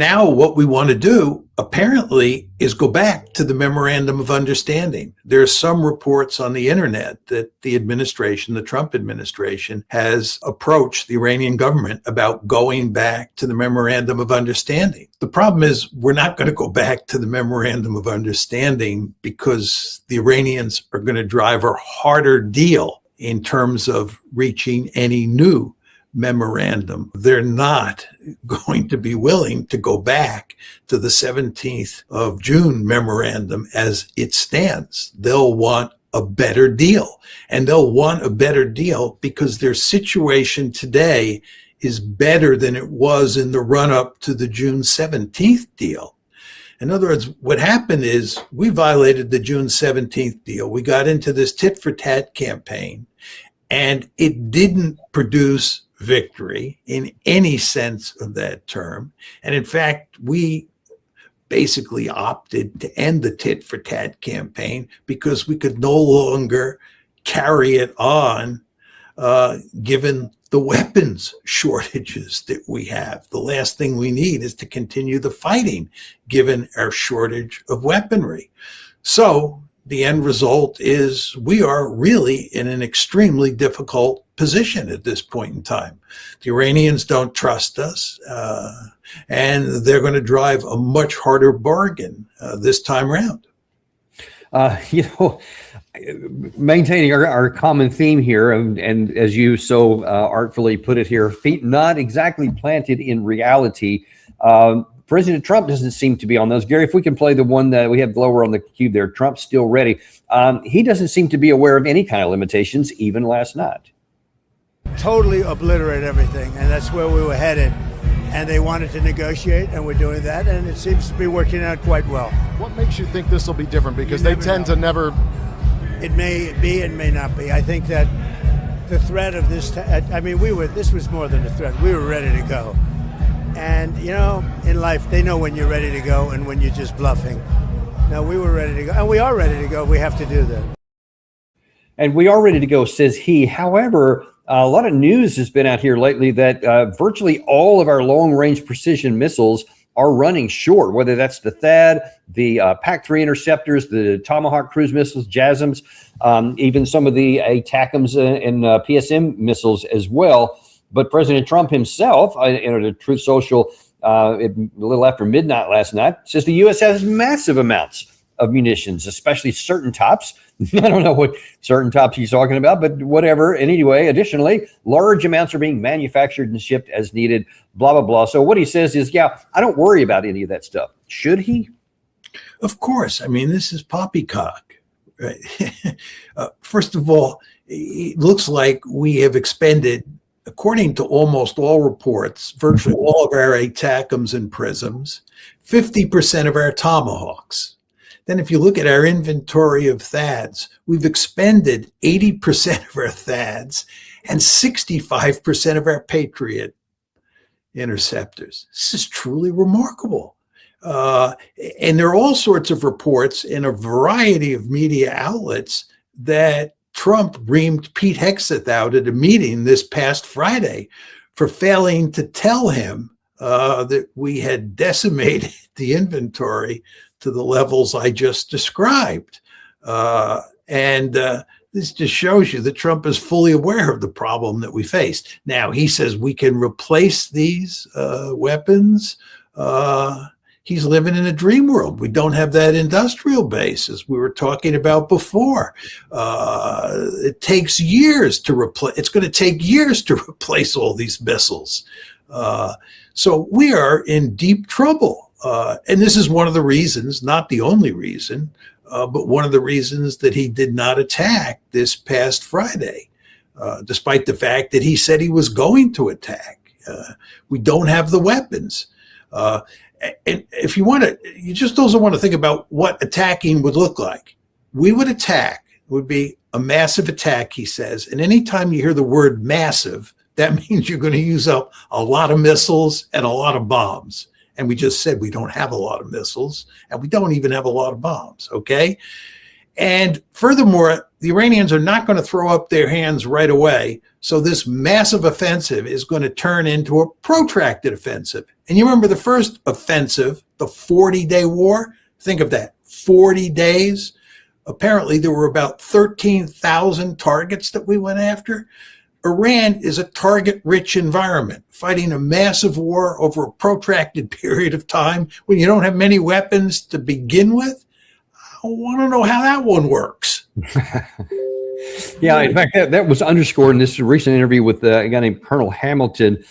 Now what we want to do, apparently, is go back to the Memorandum of Understanding. There are some reports on the internet that the administration, the Trump administration, has approached the Iranian government about going back to the Memorandum of Understanding. The problem is we're not going to go back to the Memorandum of Understanding because the Iranians are going to drive a harder deal in terms of reaching any new memorandum. They're not going to be willing to go back to the 17th of June memorandum as it stands. They'll want a better deal. And they'll want a better deal because their situation today is better than it was in the run-up to the June 17th deal. In other words, what happened is we violated the June 17th deal. We got into this tit-for-tat campaign, and it didn't produce victory in any sense of that term. And in fact, we basically opted to end the tit-for-tat campaign because we could no longer carry it on given the weapons shortages that we have. The last thing we need is to continue the fighting given our shortage of weaponry. So the end result is we are really in an extremely difficult position at this point in time. The Iranians don't trust us, and they're going to drive a much harder bargain this time around. Maintaining our common theme here, and as you so artfully put it here, feet not exactly planted in reality. President Trump doesn't seem to be on those. Gary, if we can play the one that we have lower on the cube there, Trump's still ready. He doesn't seem to be aware of any kind of limitations, even last night. Totally obliterate everything, and that's where we were headed. And they wanted to negotiate, and we're doing that, and it seems to be working out quite well. What makes you think this will be different? Because they tend to never... It may be, it may not be. I think that the threat of this, this was more than a threat. We were ready to go. And, in life, they know when you're ready to go and when you're just bluffing. Now, we were ready to go, and we are ready to go. We have to do that. And we are ready to go, says he. However, a lot of news has been out here lately that virtually all of our long-range precision missiles are running short, whether that's the THAAD, the PAC-3 interceptors, the Tomahawk cruise missiles, JASSMs, even some of the ATACMS and PSM missiles as well. But President Trump himself, the Truth Social a little after midnight last night, says the U.S. has massive amounts of munitions, especially certain types. I don't know what certain types he's talking about, but whatever. Anyway, additionally, large amounts are being manufactured and shipped as needed, blah, blah, blah. So what he says is, yeah, I don't worry about any of that stuff. Should he? Of course. This is poppycock. Right? First of all, it looks like we have expended, according to almost all reports, virtually all of our ATACMS and PRISMs, 50% of our Tomahawks. Then if you look at our inventory of THAADs, we've expended 80% of our THAADs and 65% of our Patriot interceptors. This is truly remarkable. And there are all sorts of reports in a variety of media outlets that Trump reamed Pete Hegseth out at a meeting this past Friday for failing to tell him that we had decimated the inventory to the levels I just described. This just shows you that Trump is fully aware of the problem that we face. Now, he says we can replace these weapons. He's living in a dream world. We don't have that industrial base, as we were talking about before. It takes years to replace. It's going to take years to replace all these missiles. So we are in deep trouble. And this is one of the reasons, not the only reason, but one of the reasons that he did not attack this past Friday, despite the fact that he said he was going to attack. We don't have the weapons. And if you want to, you just also want to think about what attacking would look like. We would attack, it would be a massive attack, he says. And anytime you hear the word massive, that means you're going to use up a lot of missiles and a lot of bombs. And we just said we don't have a lot of missiles and we don't even have a lot of bombs, okay? And furthermore, the Iranians are not going to throw up their hands right away. So this massive offensive is going to turn into a protracted offensive. And you remember the first offensive, the 40-day war? Think of that, 40 days. Apparently, there were about 13,000 targets that we went after. Iran is a target-rich environment, fighting a massive war over a protracted period of time when you don't have many weapons to begin with. I want to know how that one works. Yeah, in fact, that was underscored in this recent interview with a guy named Colonel Hamilton,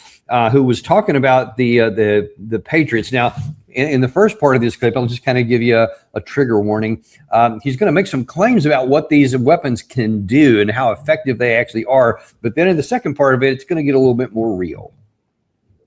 who was talking about the Patriots. Now, in the first part of this clip, I'll just kind of give you a trigger warning. He's going to make some claims about what these weapons can do and how effective they actually are. But then in the second part of it, it's going to get a little bit more real.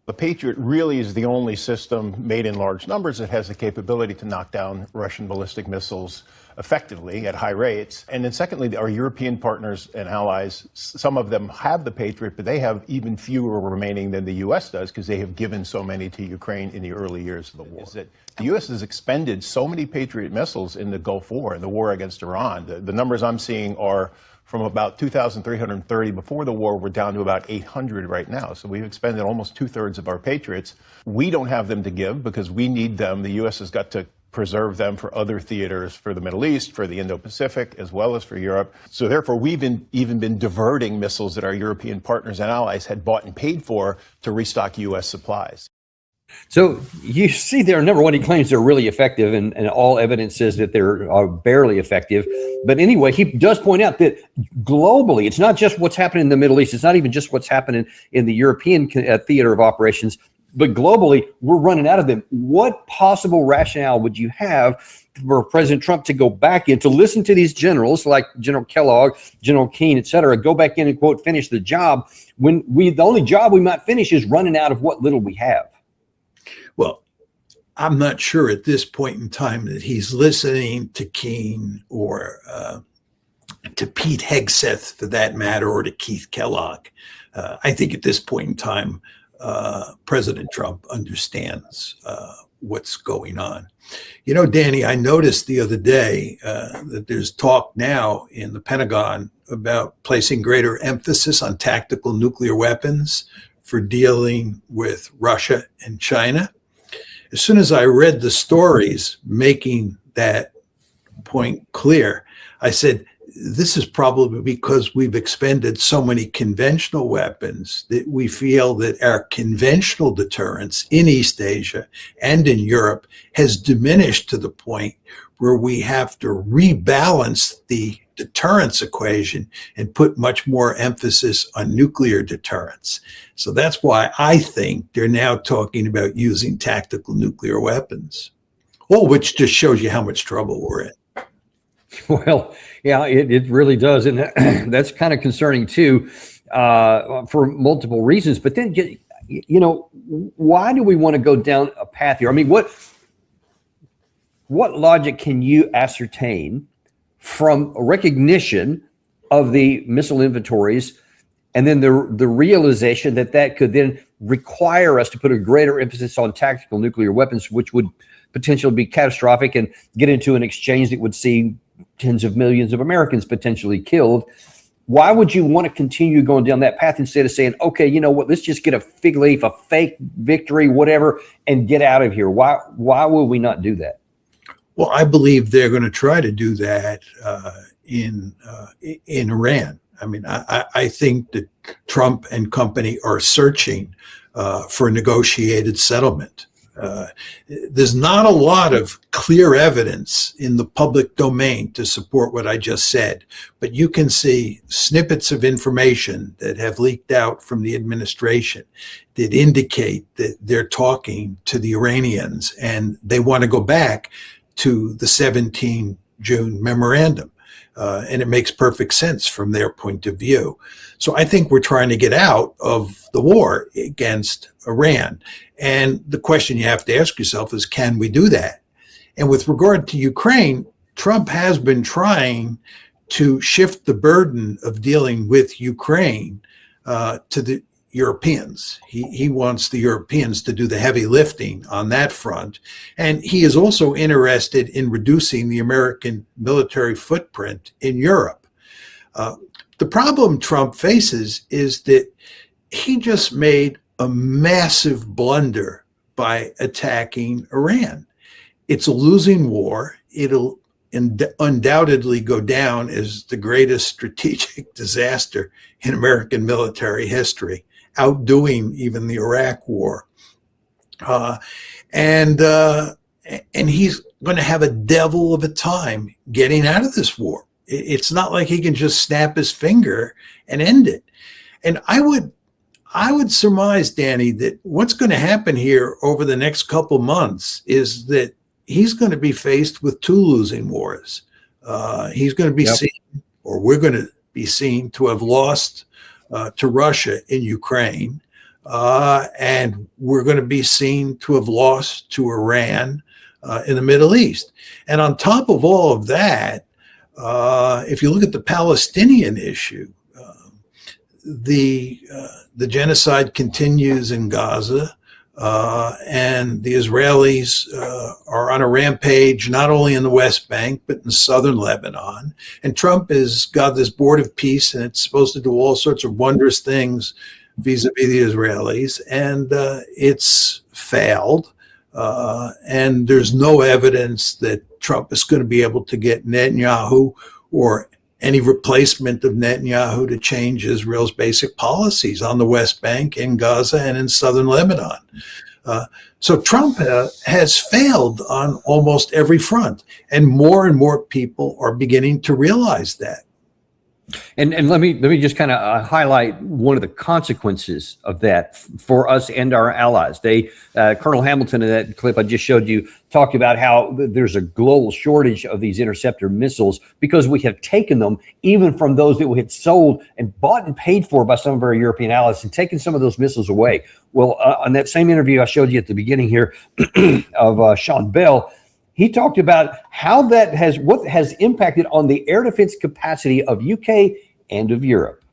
The Patriot really is the only system made in large numbers that has the capability to knock down Russian ballistic missiles effectively at high rates. And then secondly, our European partners and allies, some of them have the Patriot, but they have even fewer remaining than the U.S. does because they have given so many to Ukraine in the early years of the war. Is that the U.S. has expended so many Patriot missiles in the Gulf War and the war against Iran. The numbers I'm seeing are from about 2,330 before the war, we're down to about 800 right now. So we've expended almost 2/3 of our Patriots. We don't have them to give because we need them. The U.S. has got to preserve them for other theaters, for the Middle East, for the Indo-Pacific, as well as for Europe. So therefore, we've even been diverting missiles that our European partners and allies had bought and paid for to restock U.S. supplies. So you see there, number one, he claims they're really effective, and all evidence says that they're barely effective. But anyway, he does point out that globally, it's not just what's happening in the Middle East. It's not even just what's happening in the European theater of operations, but globally, we're running out of them. What possible rationale would you have for President Trump to go back in, to listen to these generals like General Kellogg, General Keane, et cetera, go back in and, quote, finish the job when the only job we might finish is running out of what little we have? Well, I'm not sure at this point in time that he's listening to Keane or to Pete Hegseth, for that matter, or to Keith Kellogg. I think at this point in time, President Trump understands what's going on. You know, Danny, I noticed the other day that there's talk now in the Pentagon about placing greater emphasis on tactical nuclear weapons for dealing with Russia and China. As soon as I read the stories making that point clear, I said, this is probably because we've expended so many conventional weapons that we feel that our conventional deterrence in East Asia and in Europe has diminished to the point where we have to rebalance the deterrence equation and put much more emphasis on nuclear deterrence. So that's why I think they're now talking about using tactical nuclear weapons. Well, which just shows you how much trouble we're in. Well, yeah, it really does. And that's kind of concerning, too, for multiple reasons. But then, you know, why do we want to go down a path here? I mean, what logic can you ascertain from a recognition of the missile inventories and then the realization that could then require us to put a greater emphasis on tactical nuclear weapons, which would potentially be catastrophic and get into an exchange that would see tens of millions of Americans potentially killed? Why would you want to continue going down that path instead of saying, okay, you know what, let's just get a fig leaf, a fake victory, whatever, and get out of here? Why will we not do that? Well, I believe they're going to try to do that in Iran. I mean, I think that Trump and company are searching for a negotiated settlement. There's not a lot of clear evidence in the public domain to support what I just said, but you can see snippets of information that have leaked out from the administration that indicate that they're talking to the Iranians and they want to go back to the 17 June memorandum. And it makes perfect sense from their point of view. So I think we're trying to get out of the war against Iran. And the question you have to ask yourself is, can we do that? And with regard to Ukraine, Trump has been trying to shift the burden of dealing with Ukraine to the Europeans. He wants the Europeans to do the heavy lifting on that front. And he is also interested in reducing the American military footprint in Europe. The problem Trump faces is that he just made a massive blunder by attacking Iran. It's a losing war. It'll undoubtedly go down as the greatest strategic disaster in American military history, outdoing even the Iraq War. And he's going to have a devil of a time getting out of this war. It's not like he can just snap his finger and end it. And I would surmise, Danny, that what's going to happen here over the next couple months is that he's going to be faced with two losing wars. He's going to be seen, or we're going to be seen to have lost to Russia in Ukraine. And we're going to be seen to have lost to Iran in the Middle East. And on top of all of that, if you look at the Palestinian issue, the genocide continues in Gaza, and the Israelis are on a rampage not only in the West Bank but in southern Lebanon. And Trump has got this board of peace, and it's supposed to do all sorts of wondrous things vis-a-vis the Israelis, and it's failed. And there's no evidence that Trump is going to be able to get Netanyahu or any replacement of Netanyahu to change Israel's basic policies on the West Bank, in Gaza, and in southern Lebanon. So Trump has failed on almost every front, and more people are beginning to realize that. And let me just kind of highlight one of the consequences of that for us and our allies. Colonel Hamilton, in that clip I just showed you, talked about how there's a global shortage of these interceptor missiles because we have taken them even from those that we had sold and bought and paid for by some of our European allies, and taken some of those missiles away. Well, on that same interview I showed you at the beginning here of Sean Bell, he talked about how what has impacted on the air defense capacity of UK and of Europe.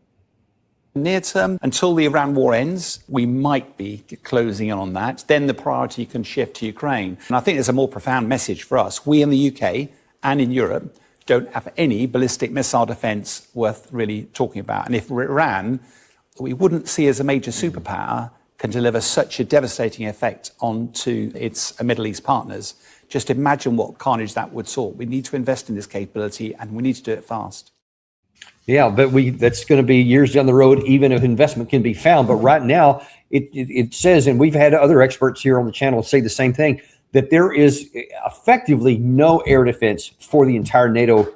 Near term, until the Iran war ends, we might be closing in on that. Then the priority can shift to Ukraine. And I think there's a more profound message for us. We in the UK and in Europe don't have any ballistic missile defense worth really talking about. And if Iran, we wouldn't see as a major superpower, can deliver such a devastating effect onto its Middle East partners, just imagine what carnage that would sort. We need to invest in this capability, and we need to do it fast. Yeah, but that's going to be years down the road, even if investment can be found. But right now, it says, and we've had other experts here on the channel say the same thing, that there is effectively no air defense for the entire NATO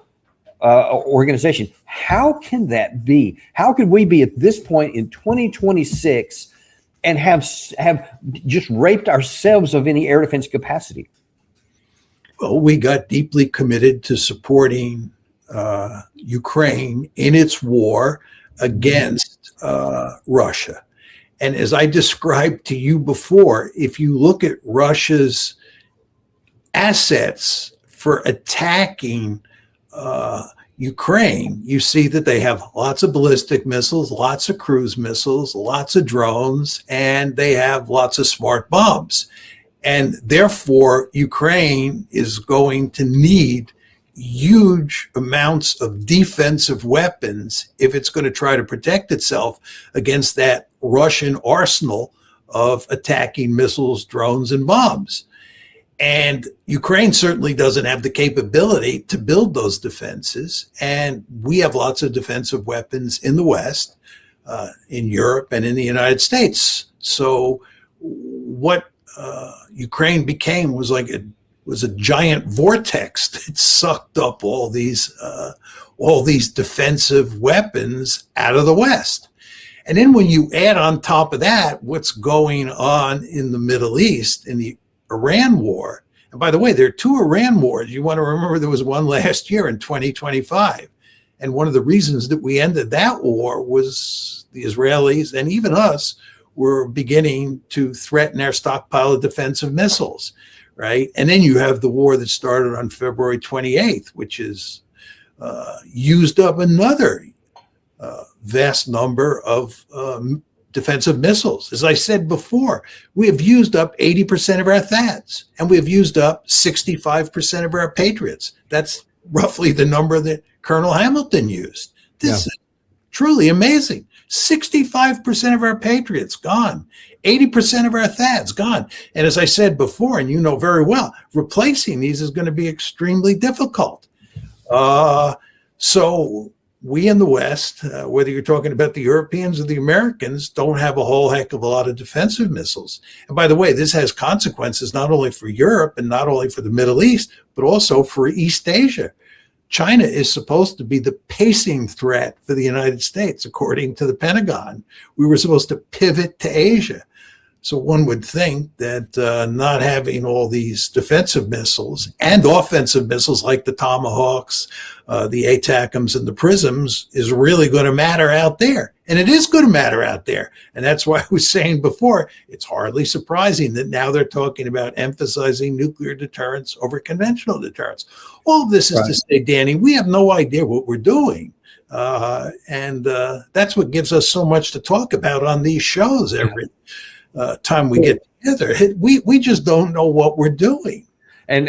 organization. How can that be? How could we be at this point in 2026 and have just raped ourselves of any air defense capacity? Well, we got deeply committed to supporting Ukraine in its war against Russia. And as I described to you before, if you look at Russia's assets for attacking Ukraine, you see that they have lots of ballistic missiles, lots of cruise missiles, lots of drones, and they have lots of smart bombs. And therefore, Ukraine is going to need huge amounts of defensive weapons if it's going to try to protect itself against that Russian arsenal of attacking missiles, drones, and bombs. And Ukraine certainly doesn't have the capability to build those defenses. And we have lots of defensive weapons in the West, in Europe, and in the United States. So what Ukraine became was a giant vortex that sucked up all these defensive weapons out of the West. And then when you add on top of that what's going on in the Middle East in the Iran war, and by the way, there are two Iran wars. You want to remember there was one last year in 2025. And one of the reasons that we ended that war was the Israelis and even us were beginning to threaten our stockpile of defensive missiles, right? And then you have the war that started on February 28th, which is used up another vast number of defensive missiles. As I said before, we have used up 80% of our THAADs, and we have used up 65% of our Patriots. That's roughly the number that Colonel Hamilton used. This is truly amazing. 65% of our Patriots gone. 80% of our THAADs gone. And as I said before, and you know very well, replacing these is going to be extremely difficult. So we in the West, whether you're talking about the Europeans or the Americans, don't have a whole heck of a lot of defensive missiles. And by the way, this has consequences not only for Europe and not only for the Middle East, but also for East Asia. China is supposed to be the pacing threat for the United States, according to the Pentagon. We were supposed to pivot to Asia. So one would think that not having all these defensive missiles and offensive missiles like the Tomahawks, the ATACMS and the PRISMs is really going to matter out there. And it is going to matter out there. And that's why I was saying before, it's hardly surprising that now they're talking about emphasizing nuclear deterrence over conventional deterrence. All of this is to say, Danny, we have no idea what we're doing. And that's what gives us so much to talk about on these shows every time we get together. We just don't know what we're doing. And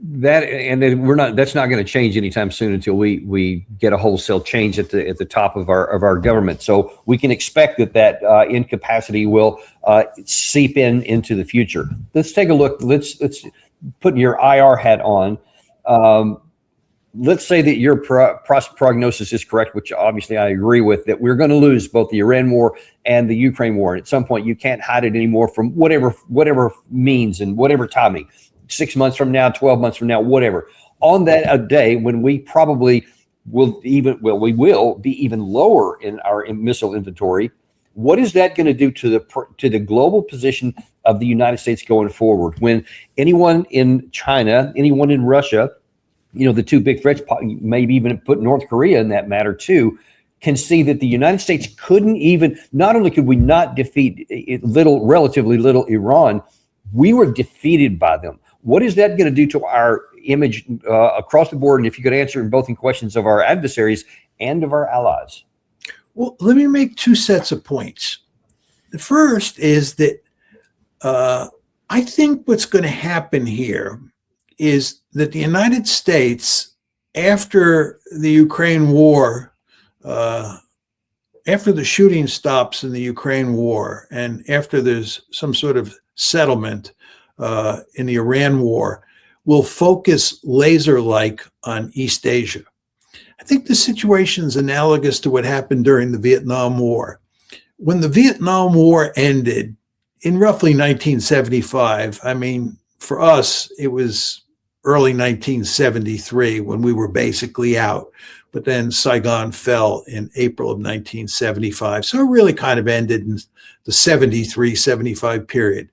then we're not. That's not going to change anytime soon until we get a wholesale change at the top of our government. So we can expect that incapacity will seep into the future. Let's take a look. Let's put your IR hat on. Let's say that your prognosis is correct, which obviously I agree with, that we're going to lose both the Iran war and the Ukraine war. And at some point, you can't hide it anymore from whatever means and whatever timing. 6 months from now, 12 months from now, whatever. On that day when we probably will be even lower in our missile inventory, what is that going to do to the global position of the United States going forward? When anyone in China, anyone in Russia, the two big threats, maybe even put North Korea in that matter too, can see that the United States couldn't even, not only could we not defeat relatively little Iran, we were defeated by them. What is that going to do to our image across the board? And if you could answer both in questions of our adversaries and of our allies. Well, let me make two sets of points. The first is that I think what's going to happen here is that the United States, after the Ukraine war, after the shooting stops in the Ukraine war, and after there's some sort of settlement in the Iran war, will focus laser-like on East Asia. I think the situation is analogous to what happened during the Vietnam War. When the Vietnam War ended in roughly 1975, I mean, for us, it was early 1973 when we were basically out. But then Saigon fell in April of 1975. So it really kind of ended in the 73-75 period.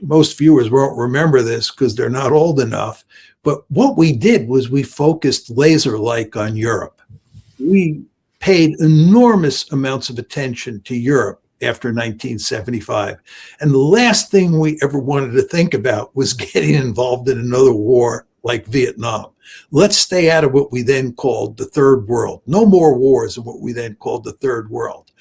Most viewers won't remember this because they're not old enough. But what we did was we focused laser-like on Europe. We paid enormous amounts of attention to Europe after 1975. And the last thing we ever wanted to think about was getting involved in another war like Vietnam. Let's stay out of what we then called the third world. No more wars in what we then called the third world.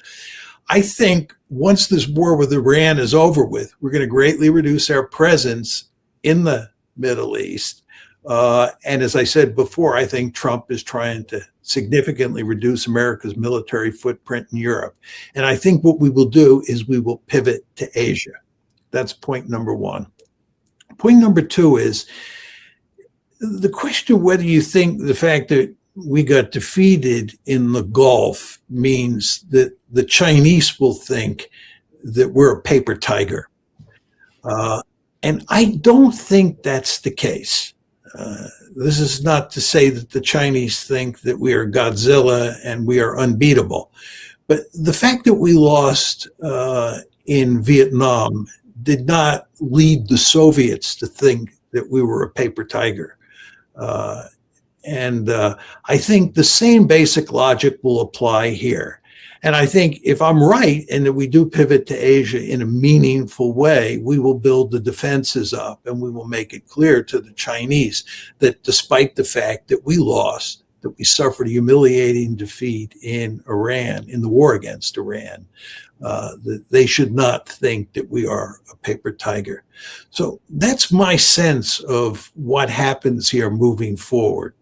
I think once this war with Iran is over with, we're going to greatly reduce our presence in the Middle East. And as I said before, I think Trump is trying to significantly reduce America's military footprint in Europe. And I think what we will do is we will pivot to Asia. That's point number one. Point number two is the question of whether you think the fact that we got defeated in the Gulf means that the Chinese will think that we're a paper tiger. And I don't think that's the case. This is not to say that the Chinese think that we are Godzilla and we are unbeatable. But the fact that we lost in Vietnam did not lead the Soviets to think that we were a paper tiger. And I think the same basic logic will apply here. And I think if I'm right and that we do pivot to Asia in a meaningful way, we will build the defenses up and we will make it clear to the Chinese that despite the fact that we lost, that we suffered a humiliating defeat in Iran, in the war against Iran. That they should not think that we are a paper tiger. So that's my sense of what happens here moving forward.